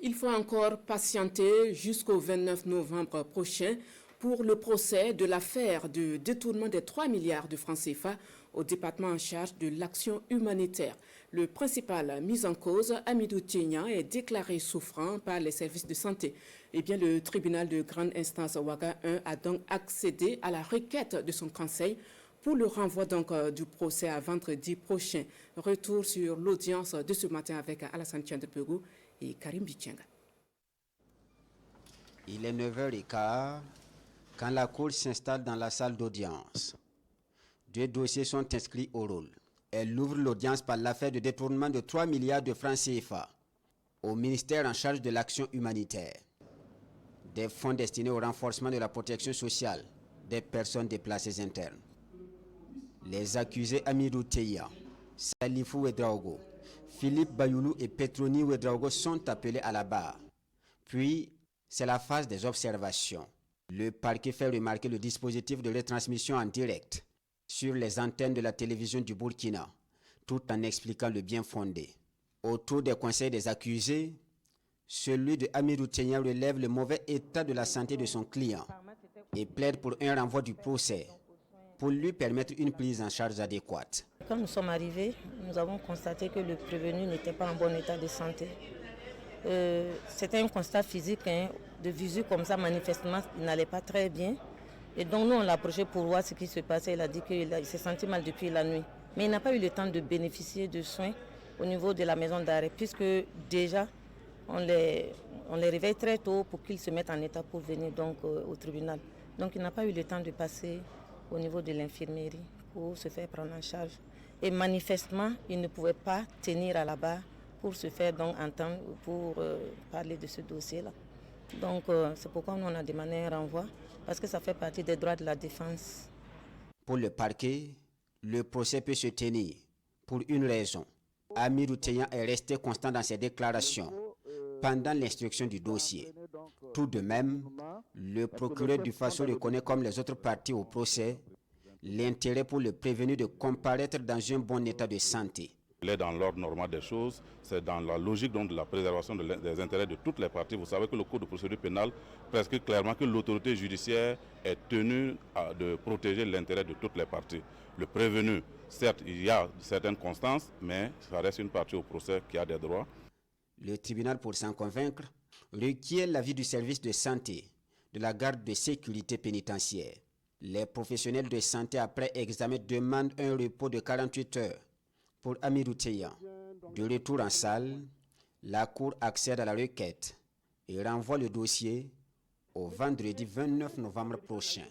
Il faut encore patienter jusqu'au 29 novembre prochain pour le procès de l'affaire de détournement des 3 milliards de francs CFA au département en charge de l'action humanitaire. Le principal mis en cause, Hamidou Tiegnan, est déclaré souffrant par les services de santé. Eh bien, le tribunal de grande instance Ouaga 1 a donc accédé à la requête de son conseil pour le renvoi donc du procès à vendredi prochain. Retour sur l'audience de ce matin avec Alassane Tchandepegou et Karim Bichanga. Il est 9h15 quand la Cour s'installe dans la salle d'audience. 2 dossiers sont inscrits au rôle. Elle ouvre l'audience par l'affaire de détournement de 3 milliards de francs CFA au ministère en charge de l'action humanitaire. Des fonds destinés au renforcement de la protection sociale des personnes déplacées internes. Les accusés Hamidou Tiegnan, Salifou Ouedraogo, Philippe Bayoulou et Petroni Ouedraogo sont appelés à la barre. Puis, c'est la phase des observations. Le parquet fait remarquer le dispositif de retransmission en direct sur les antennes de la télévision du Burkina, tout en expliquant le bien fondé. Autour des conseils des accusés, celui de Hamidou Tiegnan relève le mauvais état de la santé de son client et plaide pour un renvoi du procès pour lui permettre une prise en charge adéquate. Quand nous sommes arrivés, nous avons constaté que le prévenu n'était pas en bon état de santé. C'était un constat physique, de visu comme ça, manifestement, il n'allait pas très bien. Et donc nous, on l'a approché pour voir ce qui se passait. Il a dit qu'il s'est senti mal depuis la nuit. Mais il n'a pas eu le temps de bénéficier de soins au niveau de la maison d'arrêt, puisque déjà, on les réveille très tôt pour qu'ils se mettent en état pour venir donc, au tribunal. Donc il n'a pas eu le temps de passer au niveau de l'infirmerie pour se faire prendre en charge. Et manifestement, il ne pouvait pas tenir à la barre pour se faire donc entendre, pour parler de ce dossier-là. Donc c'est pourquoi nous on a demandé un renvoi, parce que ça fait partie des droits de la défense. Pour le parquet, le procès peut se tenir pour une raison. Hamidou Tiegnan est resté constant dans ses déclarations pendant l'instruction du dossier. Tout de même, le procureur du Faso reconnaît comme les autres parties au procès l'intérêt pour le prévenu de comparaître dans un bon état de santé. Il est dans l'ordre normal des choses, c'est dans la logique donc, de la préservation des intérêts de toutes les parties. Vous savez que le Code de procédure pénale prescrit clairement que l'autorité judiciaire est tenue de protéger l'intérêt de toutes les parties. Le prévenu, certes, il y a certaines constances, mais ça reste une partie au procès qui a des droits. Le tribunal, pour s'en convaincre, requiert l'avis du service de santé, de la garde de sécurité pénitentiaire. Les professionnels de santé, après examen, demandent un repos de 48 heures pour Hamidou Tiegnan. De retour en salle, la Cour accède à la requête et renvoie le dossier au vendredi 29 novembre prochain.